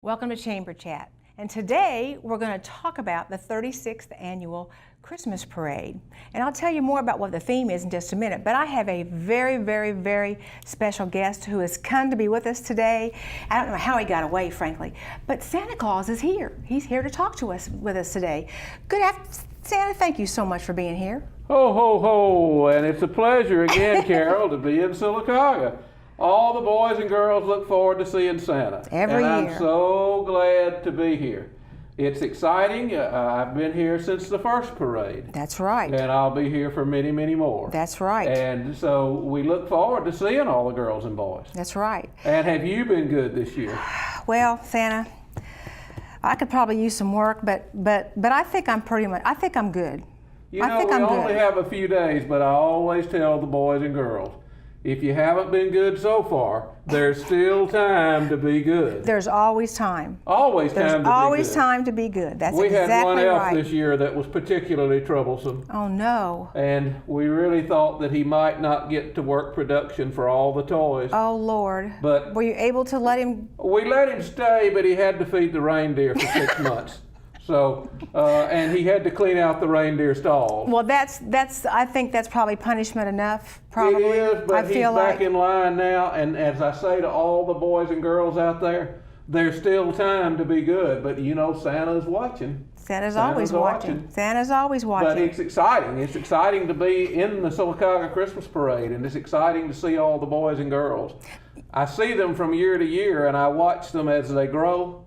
Welcome to Chamber Chat. And today we're going to talk about the 36th annual Christmas parade. And I'll tell you more about what the theme is in just a minute, but I have a very special guest who has come to be with us today. I don't know how he got away, frankly, but Santa Claus is here. He's here to talk to us with us today. Good afternoon, Santa. Thank you so much for being here. Ho, ho, ho, and it's a pleasure again, Carol, to be in Sylacauga. All the boys and girls look forward to seeing Santa. Every year. And I'm so glad to be here. It's exciting. I've been here since the first parade. That's right. And I'll be here for many more. That's right. And so we look forward to seeing all the girls and boys. That's right. And have you been good this year? Well, Santa, I could probably use some work, but I think I'm good. You know, we only have a few days, but I always tell the boys and girls, if you haven't been good so far, there's still time to be good. There's always time. Always time to be good. There's always time to be good. That's exactly right. We had one elf this year that was particularly troublesome. Oh, no. And we really thought that he might not get to work production for all the toys. Oh, Lord. But were you able to let him? We let him stay, but he had to feed the reindeer for 6 months. So, and he had to clean out the reindeer stalls. Well, I think that's probably punishment enough, probably. It is, but he's back in line now, and as I say to all the boys and girls out there, there's still time to be good, but you know, Santa's watching. Santa's always watching. Santa's always watching. But it's exciting. It's exciting to be in the Sylacauga Christmas Parade, and it's exciting to see all the boys and girls. I see them from year to year, and I watch them as they grow.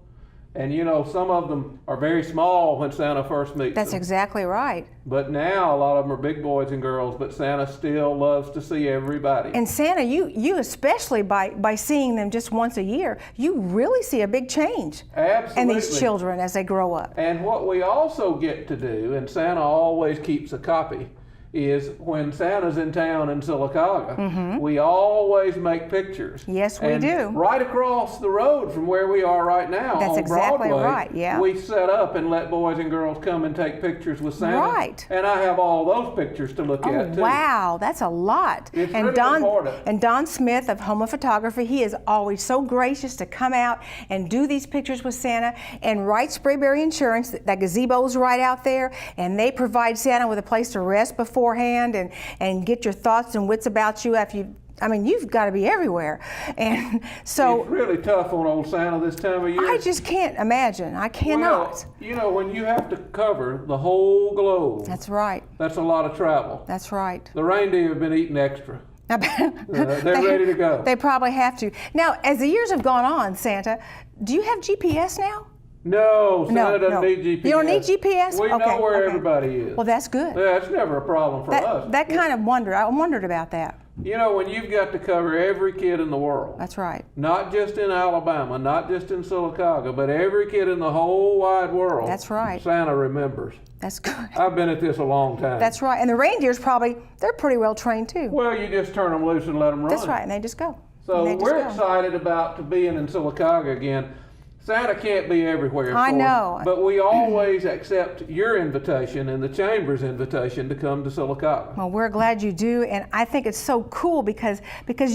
And you know, some of them are very small when Santa first meets them. That's exactly right. But now a lot of them are big boys and girls, but Santa still loves to see everybody. And Santa, you especially by seeing them just once a year, you really see a big change. Absolutely. In these children as they grow up. And what we also get to do, and Santa always keeps a copy, is when Santa's in town in Sylacauga, we always make pictures. Yes, we do. Right across the road from where we are right now on Broadway, right, yeah. we set up and let boys and girls come and take pictures with Santa. Right. And I have all those pictures to look at, too. Wow, that's a lot. It's really important. And Don Smith of Home of Photography, he is always so gracious to come out and do these pictures with Santa. And Wright Sprayberry Insurance, that gazebo's right out there, and they provide Santa with a place to rest beforehand and get your thoughts and wits about you after you've got to be everywhere. And so it's really tough on old Santa this time of year. I just can't imagine. I cannot. Well, you know, when you have to cover the whole globe. That's right. That's a lot of travel. That's right. The reindeer have been eating extra. They're ready to go. They probably have to. Now, as the years have gone on, Santa, do you have GPS now? No, Santa doesn't need GPS. You don't need GPS? We know where everybody is. Well, that's good. Yeah, it's never a problem for us. That kind of I wondered about that. You know, when you've got to cover every kid in the world. That's right. Not just in Alabama, not just in Sylacauga, but every kid in the whole wide world. That's right. Santa remembers. That's good. I've been at this a long time. That's right. And the reindeers they're pretty well trained too. Well, you just turn them loose and let them run. That's right, and they just go. So we're excited about being in Sylacauga again. Santa can't be everywhere, I know. But we always accept your invitation and the Chamber's invitation to come to Sylacauga. Well, we're glad you do, and I think it's so cool because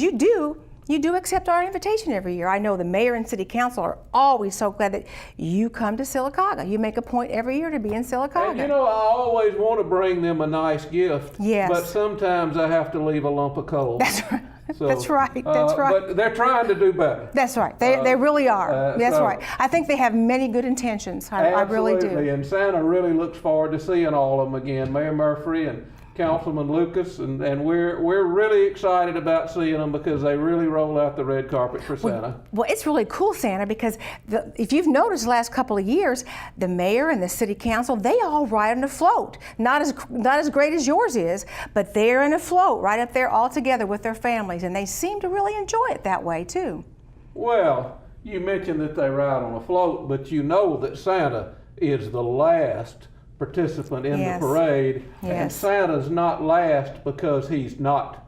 you do accept our invitation every year. I know the mayor and city council are always so glad that you come to Sylacauga. You make a point every year to be in Sylacauga. And you know, I always want to bring them a nice gift. Yes. But sometimes I have to leave a lump of coal. That's right. So, that's right. But they're trying to do better. That's right. They really are. That's right. I think they have many good intentions. I really do. Absolutely. And Santa really looks forward to seeing all of them again. Mayor Murphy and Councilman Lucas, and we're really excited about seeing them because they really roll out the red carpet for Santa. Well, it's really cool, Santa, because if you've noticed the last couple of years, the mayor and the city council, they all ride on a float. Not as great as yours is, but they're in a float right up there all together with their families, and they seem to really enjoy it that way too. Well, you mentioned that they ride on a float, but you know that Santa is the last participant in the parade, and Santa's not last because he's not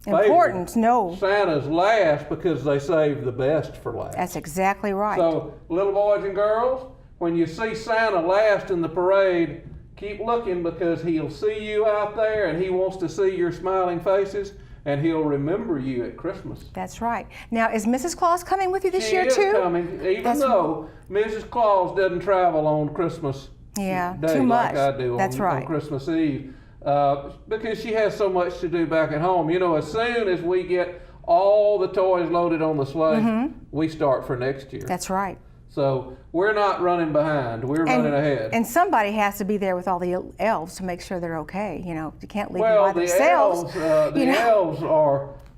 important. No, Santa's last because they saved the best for last. That's exactly right. So, little boys and girls, when you see Santa last in the parade, keep looking because he'll see you out there and he wants to see your smiling faces. and he'll remember you at Christmas. That's right. Now, is Mrs. Claus coming with you this She year is too? coming, even though Mrs. Claus doesn't travel on Christmas Day too much. like I do on Christmas Eve, because she has so much to do back at home. You know, as soon as we get all the toys loaded on the sleigh, we start for next year. That's right. So we're not running behind, we're running ahead. And somebody has to be there with all the elves to make sure they're okay. You know, you can't leave them by themselves. The elves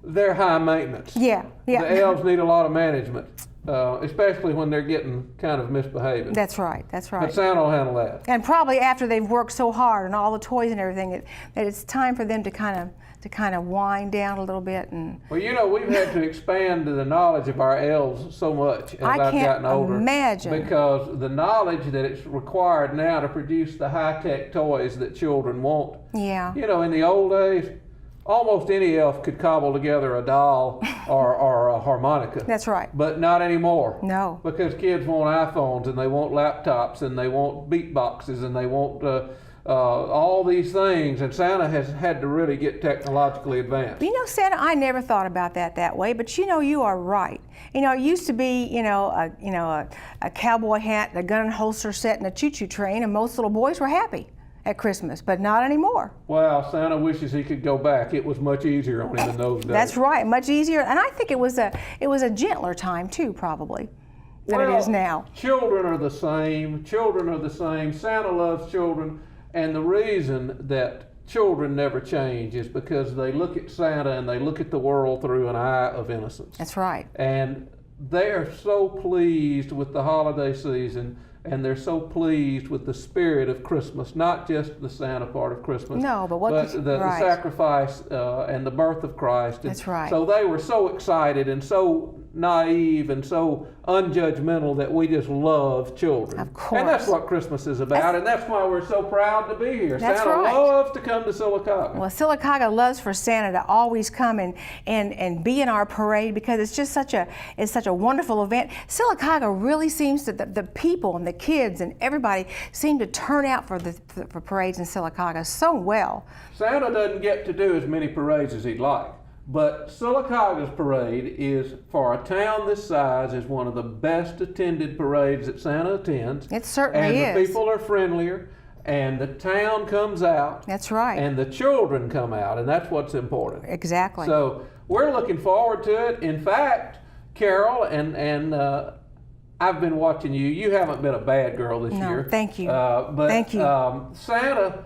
they're high maintenance. Yeah. The elves need a lot of management, especially when they're getting kind of misbehaving. That's right. But Santa will handle that. And probably after they've worked so hard and all the toys and everything, that it's time for them to kind of wind down a little bit. And well, you know, we've had to expand the knowledge of our elves so much as I've gotten older. Imagine. Because the knowledge that it's required now to produce the high-tech toys that children want. Yeah. You know, in the old days, almost any elf could cobble together a doll or a harmonica. That's right. But not anymore. No. Because kids want iPhones and they want laptops and they want beatboxes and they want all these things, and Santa has had to really get technologically advanced. You know, Santa, I never thought about that way, but you know, you are right. You know, it used to be, a cowboy hat, a gun and holster set, and a choo-choo train, and most little boys were happy at Christmas, but not anymore. Well, Santa wishes he could go back. It was much easier on him in those days. That's right, much easier, and I think it was a gentler time too, probably, than it is now. Children are the same. Children are the same. Santa loves children. And the reason that children never change is because they look at Santa and they look at the world through an eye of innocence. That's right. And they are so pleased with the holiday season, and they're so pleased with the spirit of Christmas, not just the Santa part of Christmas. No, but the sacrifice and the birth of Christ. That's right. So they were so excited and so naive and so unjudgmental that we just love children. Of course. And that's what Christmas is about, and that's why we're so proud to be here. That's Santa right. loves to come to Sylacauga. Well, Sylacauga loves for Santa to always come and be in our parade, because it's just such a wonderful event. Sylacauga really seems to, the people and the kids and everybody seem to turn out for parades in Sylacauga so well. Santa doesn't get to do as many parades as he'd like. But Sylacauga's parade is, for a town this size, is one of the best attended parades that Santa attends. It certainly is. And the people are friendlier, and the town comes out. That's right. And the children come out, and that's what's important. Exactly. So we're looking forward to it. In fact, Carol, and I've been watching you. You haven't been a bad girl this year. No, thank you. Thank you. Santa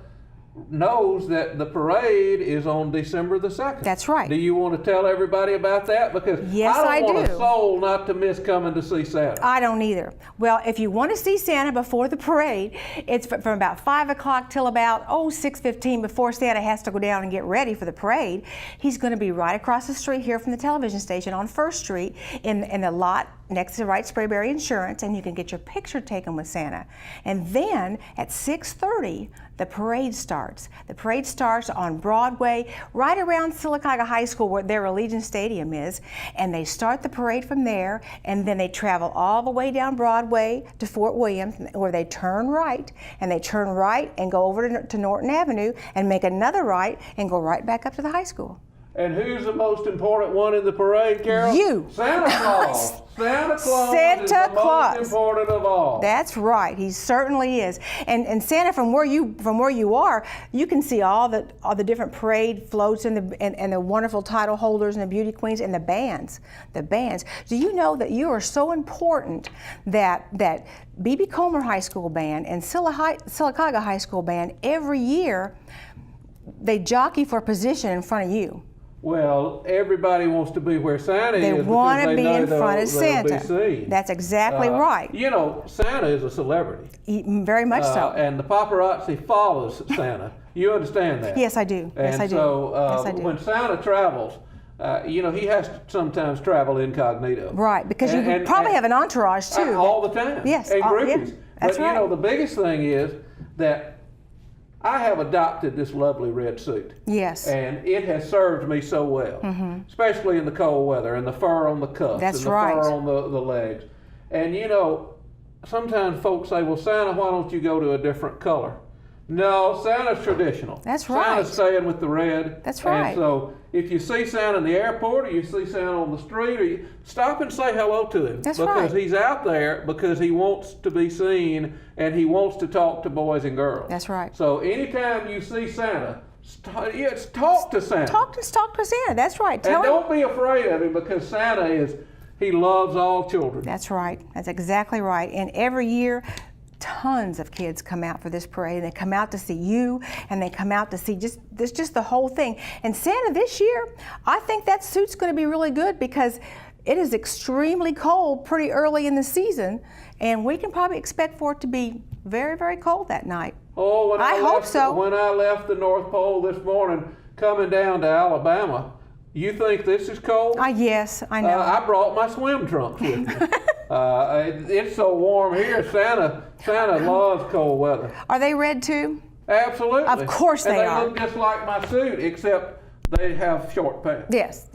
knows that the parade is on December the 2nd. That's right. Do you want to tell everybody about that? Because yes, I don't want do. a soul not to miss coming to see Santa. I don't either. Well, if you want to see Santa before the parade, it's from about 5 o'clock till about 6:15 before Santa has to go down and get ready for the parade. He's going to be right across the street here from the television station on 1st Street in the lot next to Wright Sprayberry Insurance, and you can get your picture taken with Santa. And then at 6:30, the parade starts. The parade starts on Broadway, right around Sylacauga High School, where their Allegiant Stadium is, and they start the parade from there, and then they travel all the way down Broadway to Fort Williams, where they turn right, and they turn right and go over to Norton Avenue and make another right and go right back up to the high school. And who's the most important one in the parade, Carol? You. Santa Claus. Santa Claus is the most important of all. That's right. He certainly is. And Santa, from where you are, you can see all the different parade floats and the wonderful title holders and the beauty queens and the bands. The bands. Do you know that you are so important that B.B. Comer High School Band and Sylacauga High School Band every year they jockey for position in front of you? Well, everybody wants to be where Santa they is. They want to be in front of Santa. Santa. That's exactly right. You know, Santa is a celebrity. Very much so. And the paparazzi follows Santa. You understand that? Yes, I do. And yes, I do. So yes, I do. When Santa travels, he has to sometimes travel incognito. Right, because you probably have an entourage too. All the time. Yes. And groupies. Yeah, that's right. The biggest thing is that I have adopted this lovely red suit. Yes. And it has served me so well, especially in the cold weather, and the fur on the cuffs, That's and the right. fur on the legs. And sometimes folks say, well, Santa, why don't you go to a different color? No, Santa's traditional. That's right. Santa's staying with the red. That's right. And so if you see Santa in the airport or you see Santa on the street, or you stop and say hello to him. That's because right. he's out there because he wants to be seen and he wants to talk to boys and girls. That's right. So anytime you see Santa, talk to Santa. Talk to Santa. That's right. And Tell him. don't be afraid of him because Santa he loves all children. That's right. That's exactly right. And every year, tons of kids come out for this parade. They come out to see you, and they come out to see just the whole thing. And Santa this year, I think that suit's going to be really good because it is extremely cold pretty early in the season, and we can probably expect for it to be very, very cold that night. Oh, I hope so. When I left the North Pole this morning, coming down to Alabama, you think this is cold? Yes, I know. I brought my swim trunks with me. It's so warm here. Santa loves cold weather. Are they red too? Absolutely. Of course they are. And they look just like my suit, except they have short pants. Yes.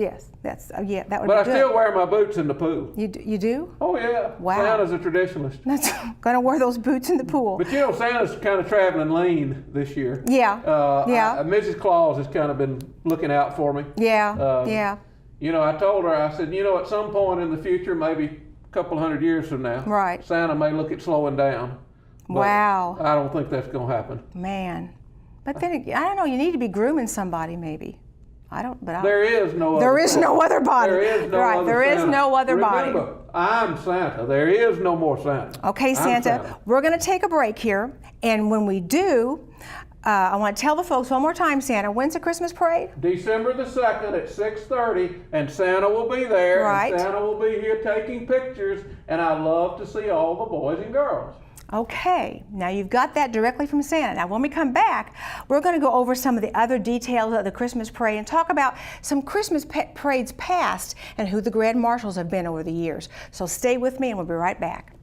That's that would be good. But I still wear my boots in the pool. You do? Oh yeah. Wow. Santa's a traditionalist. That's gonna wear those boots in the pool. But you know, Santa's kind of traveling lean this year. Yeah. Mrs. Claus has kind of been looking out for me. Yeah. You know, I told her, I said, at some point in the future, maybe a couple hundred years from now, right, Santa may look at slowing down. Wow. I don't think that's going to happen. Man. But then again, I don't know, you need to be grooming somebody maybe. There is no other There is no other body. There is no other There is Santa. no other body. Remember, I'm Santa. There is no more Santa. Okay, Santa, we're going to take a break here. And when we do, I want to tell the folks one more time, Santa, when's the Christmas parade? December the 2nd at 6:30, and Santa will be there. Right. And Santa will be here taking pictures, and I love to see all the boys and girls. Okay, now you've got that directly from Santa. Now when we come back, we're going to go over some of the other details of the Christmas parade and talk about some Christmas parades past and who the Grand Marshals have been over the years. So stay with me and we'll be right back.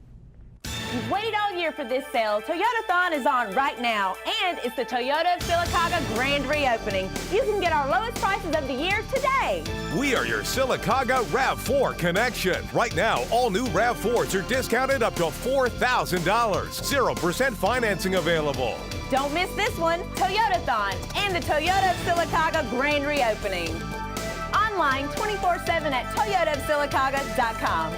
You've waited all year for this sale. Toyotathon is on right now, and it's the Toyota of Sylacauga grand reopening. You can get our lowest prices of the year today. We are your Sylacauga RAV4 connection. Right now, all new RAV4s are discounted up to $4,000. 0% financing available. Don't miss this one, Toyotathon and the Toyota of Sylacauga grand reopening. Online 24/7 at toyotaofsylacauga.com.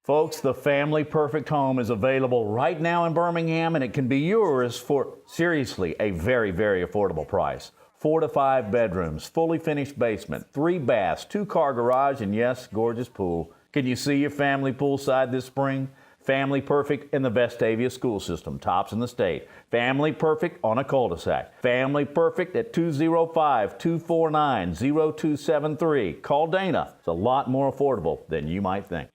Folks, the Family Perfect Home is available right now in Birmingham, and it can be yours for, seriously, a very, very affordable price. 4 to 5 bedrooms, fully finished basement, 3 baths, 2-car garage, and yes, gorgeous pool. Can you see your family poolside this spring? Family Perfect in the Vestavia school system, tops in the state. Family Perfect on a cul-de-sac. Family Perfect at 205-249-0273. Call Dana. It's a lot more affordable than you might think.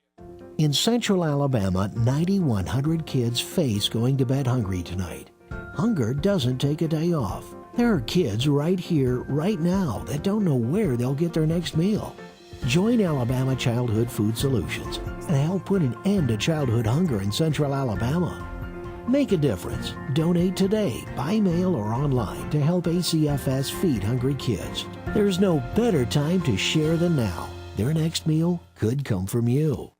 In Central Alabama, 9,100 kids face going to bed hungry tonight. Hunger doesn't take a day off. There are kids right here, right now, that don't know where they'll get their next meal. Join Alabama Childhood Food Solutions and help put an end to childhood hunger in Central Alabama. Make a difference. Donate today, by mail or online, to help ACFS feed hungry kids. There's no better time to share than now. Their next meal could come from you.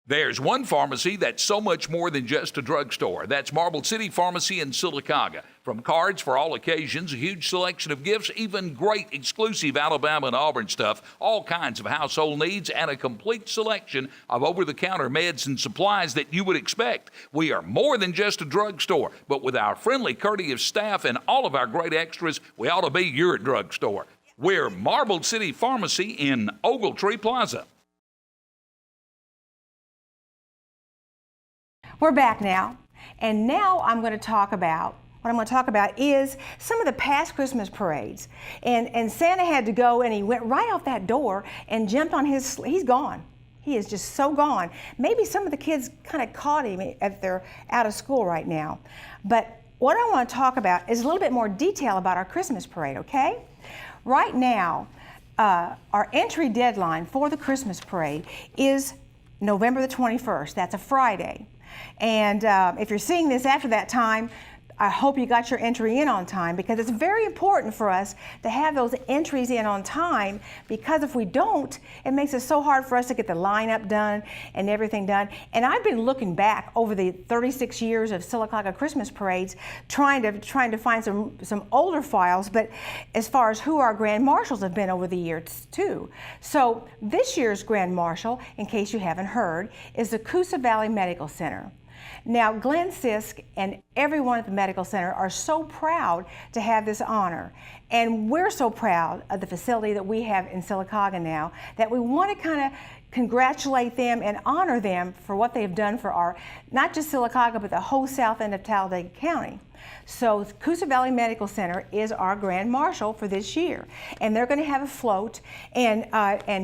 There's one pharmacy that's so much more than just a drugstore. That's Marble City Pharmacy in Sylacauga. From cards for all occasions, a huge selection of gifts, even great exclusive Alabama and Auburn stuff, all kinds of household needs, and a complete selection of over-the-counter meds and supplies that you would expect. We are more than just a drugstore, but with our friendly, courteous staff and all of our great extras, we ought to be your drugstore. We're Marble City Pharmacy in Ogletree Plaza. We're back now, and now what I'm going to talk about is some of the past Christmas parades. And Santa had to go, and he went right out that door and jumped on he's gone. He is just so gone. Maybe some of the kids kind of caught him if they're out of school right now. But what I want to talk about is a little bit more detail about our Christmas parade, okay? Right now, our entry deadline for the Christmas parade is November the 21st. That's a Friday. And if you're seeing this after that time, I hope you got your entry in on time, because it's very important for us to have those entries in on time, because if we don't, it makes it so hard for us to get the lineup done and everything done. And I've been looking back over the 36 years of Sylacauga Christmas parades, trying to find some older files, but as far as who our Grand Marshals have been over the years too. So this year's Grand Marshal, in case you haven't heard, is the Coosa Valley Medical Center. Now, Glenn Sisk and everyone at the Medical Center are so proud to have this honor. And we're so proud of the facility that we have in Sylacauga now that we want to kind of congratulate them and honor them for what they've done for our, not just Sylacauga, but the whole south end of Talladega County. So Coosa Valley Medical Center is our Grand Marshal for this year, and they're going to have a float. And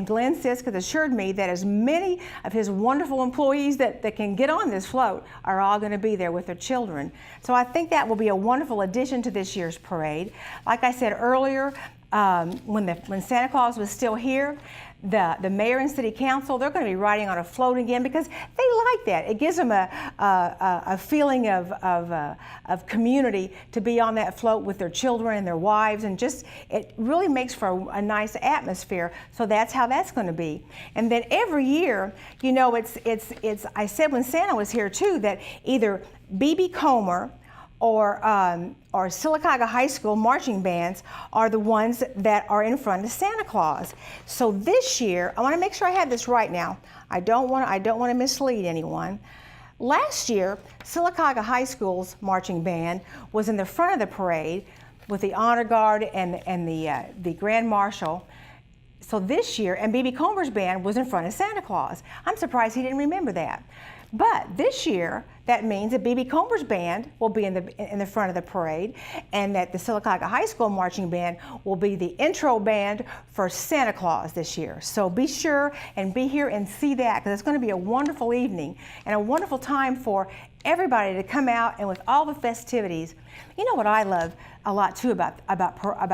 Glenn Sisk has assured me that as many of his wonderful employees that can get on this float are all going to be there with their children. So I think that will be a wonderful addition to this year's parade. Like I said earlier, when Santa Claus was still here, the mayor and city council, they're going to be riding on a float again, because they like that. It gives them a feeling of community to be on that float with their children and their wives, and just it really makes for a nice atmosphere. So that's how that's going to be. And then every year, you know, it's I said when Santa was here too, that either B.B. Comer or Sylacauga High School marching bands are the ones that are in front of Santa Claus. So this year, I want to make sure I have this right now. I don't want to mislead anyone. Last year, Sylacauga High School's marching band was in the front of the parade with the honor guard and the Grand Marshal. So this year, and B.B. Comer's band was in front of Santa Claus. I'm surprised he didn't remember that. But this year, that means that B.B. Comer's band will be in the front of the parade, and that the Sylacauga High School marching band will be the intro band for Santa Claus this year. So be sure and be here and see that, because it's going to be a wonderful evening and a wonderful time for everybody to come out, and with all the festivities. You know what I love a lot too about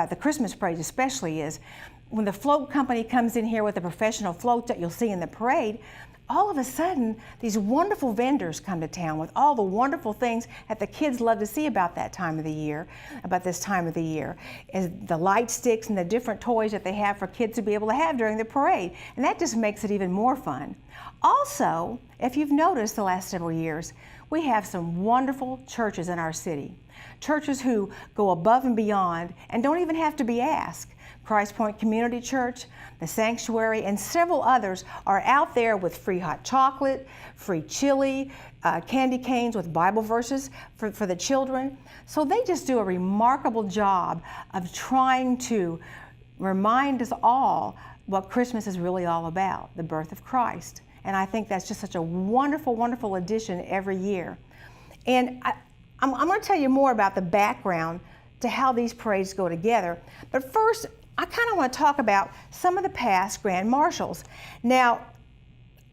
the Christmas parade especially is when the float company comes in here with the professional floats that you'll see in the parade. All of a sudden, these wonderful vendors come to town with all the wonderful things that the kids love to see about that time of the year, about this time of the year, is the light sticks and the different toys that they have for kids to be able to have during the parade. And that just makes it even more fun. Also, if you've noticed the last several years, we have some wonderful churches in our city. Churches who go above and beyond and don't even have to be asked. Christ Point Community Church, the Sanctuary, and several others are out there with free hot chocolate, free chili, candy canes with Bible verses for the children. So they just do a remarkable job of trying to remind us all what Christmas is really all about, the birth of Christ. And I think that's just such a wonderful, wonderful addition every year. And I'm going to tell you more about the background to how these parades go together. But first, I kind of want to talk about some of the past Grand Marshals. Now,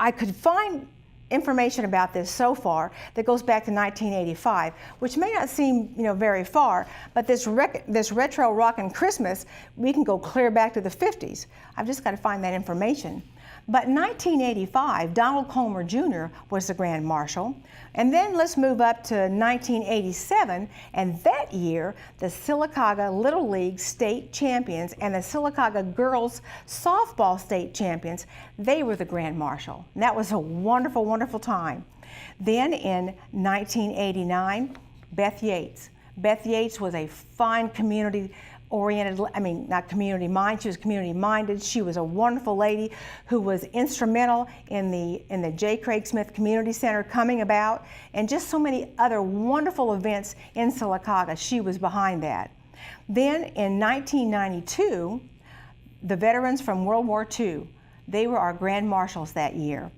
I could find information about this so far that goes back to 1985, which may not seem, very far, but this retro rockin' Christmas, we can go clear back to the 50s. I've just got to find that information. But in 1985, Donald Comer Jr. was the Grand Marshal. And then let's move up to 1987, and that year, the Sylacauga Little League State Champions and the Sylacauga Girls Softball State Champions, they were the Grand Marshal. And that was a wonderful, wonderful time. Then in 1989, Beth Yates. Beth Yates was a fine community-oriented, not community mind, she was community-minded. She was a wonderful lady who was instrumental in the J. Craig Smith Community Center coming about, and just so many other wonderful events in Sylacauga. She was behind that. Then in 1992, the veterans from World War II, they were our Grand Marshals that year.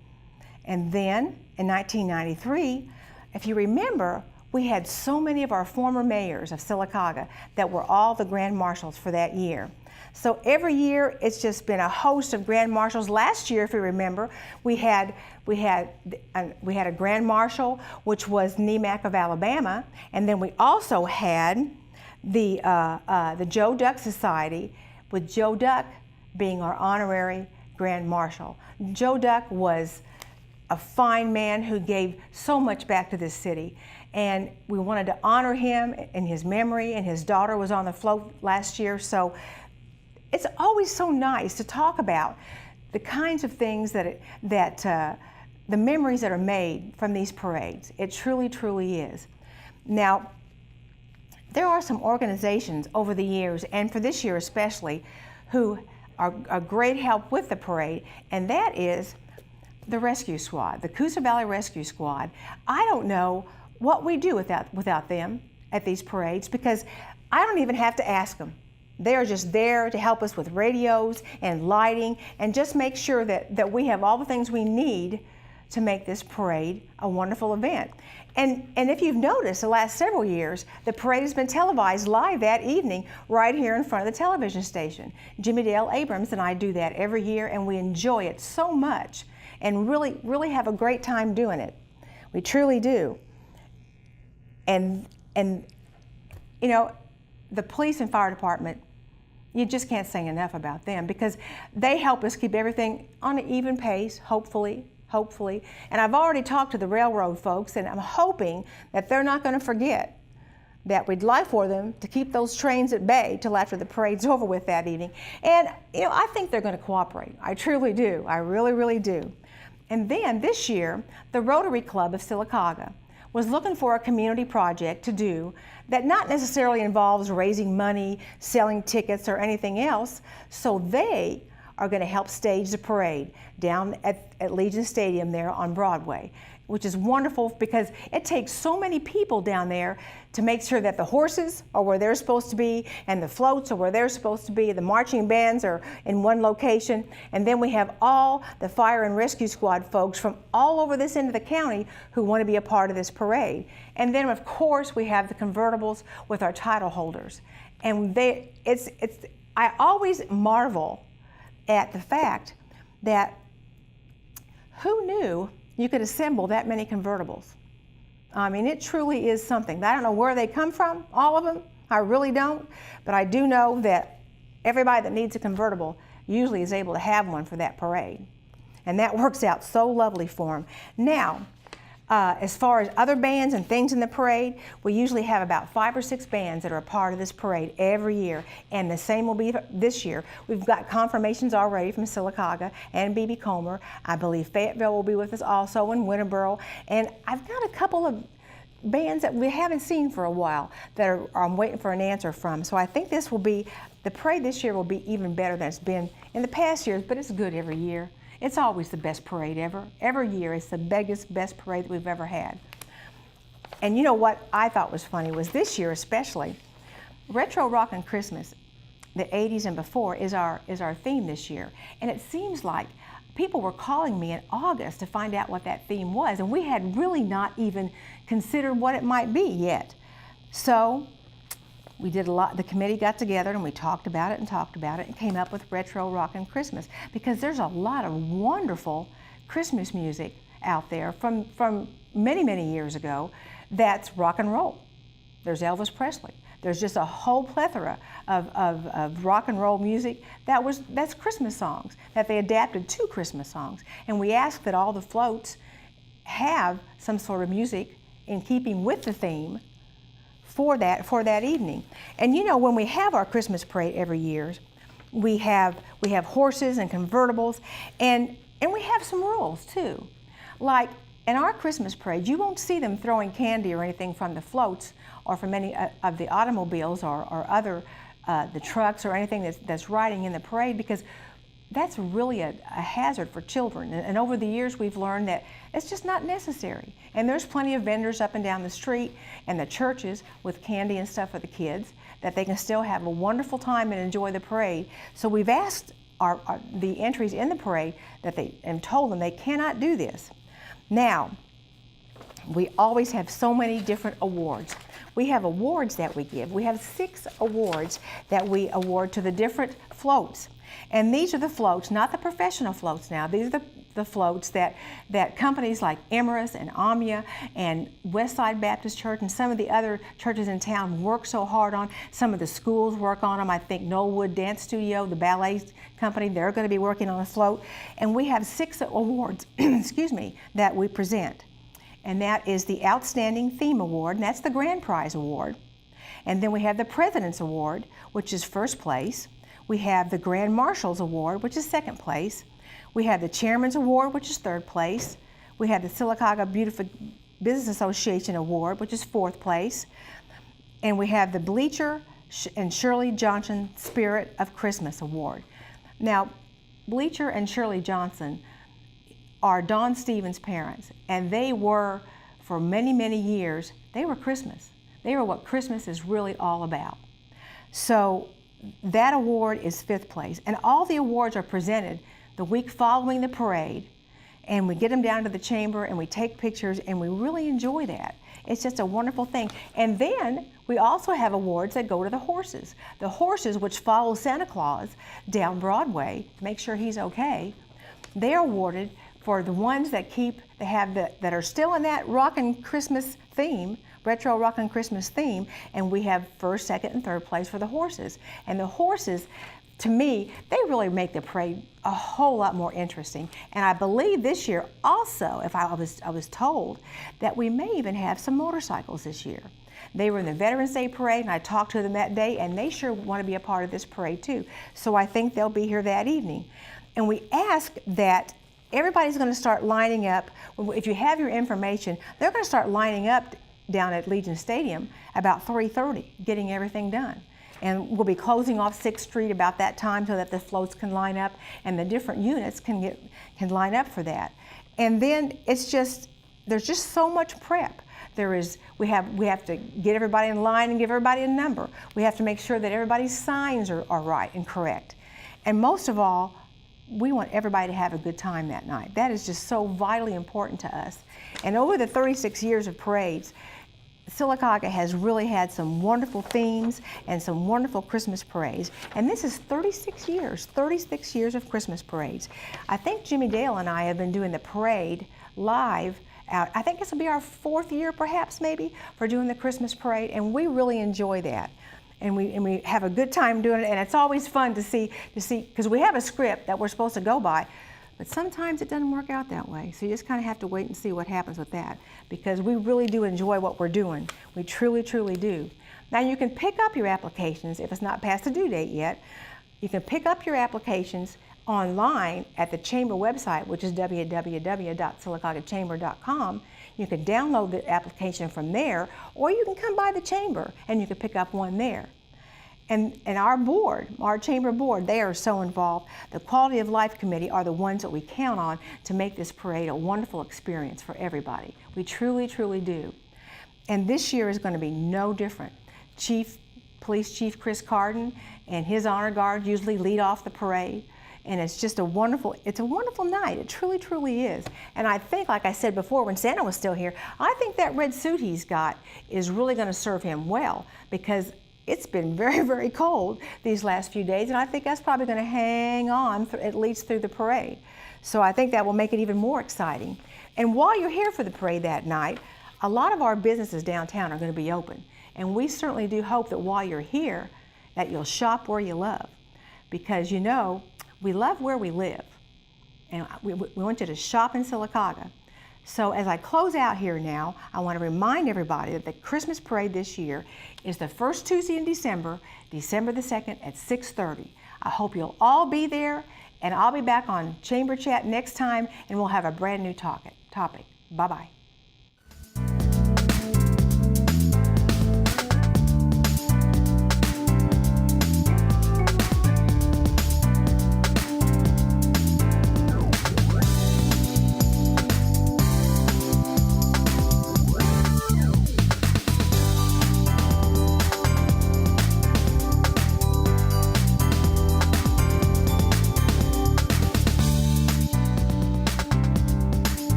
And then in 1993, if you remember, we had so many of our former mayors of Sylacauga that were all the Grand Marshals for that year. So every year, it's just been a host of Grand Marshals. Last year, if you remember, we had a Grand Marshal, which was NEMAC of Alabama, and then we also had the Joe Duck Society, with Joe Duck being our honorary Grand Marshal. Joe Duck was a fine man who gave so much back to this city. And we wanted to honor him in his memory, and his daughter was on the float last year. So it's always so nice to talk about the kinds of things the memories that are made from these parades. It truly, truly is. Now, there are some organizations over the years, and for this year especially, who are a great help with the parade, and that is the Rescue Squad, the Coosa Valley Rescue Squad. I don't know what we do without them at these parades, because I don't even have to ask them. They are just there to help us with radios and lighting and just make sure that we have all the things we need to make this parade a wonderful event. And if you've noticed, the last several years, the parade has been televised live that evening right here in front of the television station. Jimmy Dale Abrams and I do that every year, and we enjoy it so much and really, really have a great time doing it. We truly do. And you know, the police and fire department, you just can't say enough about them, because they help us keep everything on an even pace, hopefully. And I've already talked to the railroad folks, and I'm hoping that they're not going to forget that we'd like for them to keep those trains at bay till after the parade's over with that evening. And you know, I think they're going to cooperate. I truly do. I really, really do. And then this year, the Rotary Club of Sylacauga was looking for a community project to do that not necessarily involves raising money, selling tickets, or anything else. So they are going to help stage the parade down at Legion Stadium there on Broadway, which is wonderful because it takes so many people down there to make sure that the horses are where they're supposed to be and the floats are where they're supposed to be, the marching bands are in one location, and then we have all the fire and rescue squad folks from all over this end of the county who want to be a part of this parade. And then of course we have the convertibles with our title holders. And I always marvel at the fact that who knew you could assemble that many convertibles? I mean, it truly is something. I don't know where they come from, all of them. I really don't. But I do know that everybody that needs a convertible usually is able to have one for that parade. And that works out so lovely for them. Now, as far as other bands and things in the parade, we usually have about 5 or 6 bands that are a part of this parade every year, and the same will be this year. We've got confirmations already from Sylacauga and B.B. Comer. I believe Fayetteville will be with us also, and Winterboro, and I've got a couple of bands that we haven't seen for a while that I'm waiting for an answer from. So I think the parade this year will be even better than it's been in the past years, but it's good every year. It's always the best parade ever. Every year it's the best parade that we've ever had. And you know what I thought was funny was this year especially, Retro Rockin' Christmas, the 80s and before, is our theme this year. And it seems like people were calling me in August to find out what that theme was, and we had really not even considered what it might be yet. So we did a lot. The committee got together and we talked about it and came up with Retro Rockin' Christmas, because there's a lot of wonderful Christmas music out there from many, many years ago that's rock and roll. There's Elvis Presley. There's just a whole plethora of rock and roll music that's Christmas songs that they adapted to Christmas songs. And we asked that all the floats have some sort of music in keeping with the theme for that evening. And you know, when we have our Christmas parade every year, we have horses and convertibles, and we have some rules too. Like in our Christmas parade, you won't see them throwing candy or anything from the floats or from any of the automobiles or other the trucks or anything that's riding in the parade, because that's really a hazard for children. And over the years, we've learned that it's just not necessary. And there's plenty of vendors up and down the street and the churches with candy and stuff for the kids that they can still have a wonderful time and enjoy the parade. So we've asked the entries in the parade and told them they cannot do this. Now, we always have so many different awards. We have awards that we give. We have 6 awards that we award to the different floats. And these are the floats, not the professional floats now. These are the the floats that companies like Emirates and Amia and Westside Baptist Church and some of the other churches in town work so hard on. Some of the schools work on them. I think Knollwood Dance Studio, the ballet company, they're going to be working on a float. And we have 6 awards, excuse me, that we present. And that is the Outstanding Theme Award, and that's the Grand Prize Award. And then we have the President's Award, which is first place. We have the Grand Marshal's Award, which is second place. We have the Chairman's Award, which is third place. We have the Sylacauga Beautiful Business Association Award, which is fourth place. And we have the Bleacher and Shirley Johnson Spirit of Christmas Award. Now, Bleacher and Shirley Johnson are Don Stevens' parents, and they were, for many, many years, they were Christmas. They were what Christmas is really all about. So that award is fifth place. And all the awards are presented the week following the parade, and we get them down to the chamber and we take pictures, and we really enjoy that. It's just a wonderful thing. And then we also have awards that go to the horses. The horses, which follow Santa Claus down Broadway to make sure he's okay, they're awarded for the ones that that are still in that rockin' Christmas theme, retro rockin' Christmas theme, and we have first, second, and third place for the horses. And the horses, to me, they really make the parade a whole lot more interesting. And I believe this year also, if I was told, that we may even have some motorcycles this year. They were in the Veterans Day Parade, and I talked to them that day, and they sure want to be a part of this parade too. So I think they'll be here that evening. And we ask that everybody's going to start lining up. If you have your information, they're going to start lining up down at Legion Stadium about 3:30, getting everything done. And we'll be closing off 6th Street about that time so that the floats can line up and the different units can line up for that. And then there's just so much prep. We have to get everybody in line and give everybody a number. We have to make sure that everybody's signs are right and correct. And most of all, we want everybody to have a good time that night. That is just so vitally important to us. And over the 36 years of parades, Sylacauga has really had some wonderful themes and some wonderful Christmas parades. And this is 36 years of Christmas parades. I think Jimmy Dale and I have been doing the parade live out. I think this will be our 4th year perhaps maybe for doing the Christmas parade, and we really enjoy that. And we have a good time doing it, and it's always fun to see, because we have a script that we're supposed to go by, but sometimes it doesn't work out that way. So you just kind of have to wait and see what happens with that, because we really do enjoy what we're doing. We truly, truly do. Now you can pick up your applications if it's not past the due date yet. You can pick up your applications online at the Chamber website, which is www.sylacauga-chamber.com. You can download the application from there, or you can come by the Chamber and you can pick up one there. And our board, our Chamber board, they are so involved. The Quality of Life Committee are the ones that we count on to make this parade a wonderful experience for everybody. We truly, truly do. And this year is going to be no different. Police Chief Chris Carden and his honor guard usually lead off the parade. And it's just a wonderful night. It truly, truly is. And I think, like I said before, when Santa was still here, I think that red suit he's got is really going to serve him well, because it's been very, very cold these last few days, and I think that's probably going to hang on at least through the parade. So I think that will make it even more exciting. And while you're here for the parade that night, a lot of our businesses downtown are going to be open. And we certainly do hope that while you're here, that you'll shop where you love. Because you know, we love where we live. And we want you to shop in Sylacauga. So as I close out here now, I want to remind everybody that the Christmas parade this year is the first Tuesday in December, December the 2nd at 6:30. I hope you'll all be there, and I'll be back on Chamber Chat next time, and we'll have a brand new topic. Bye-bye.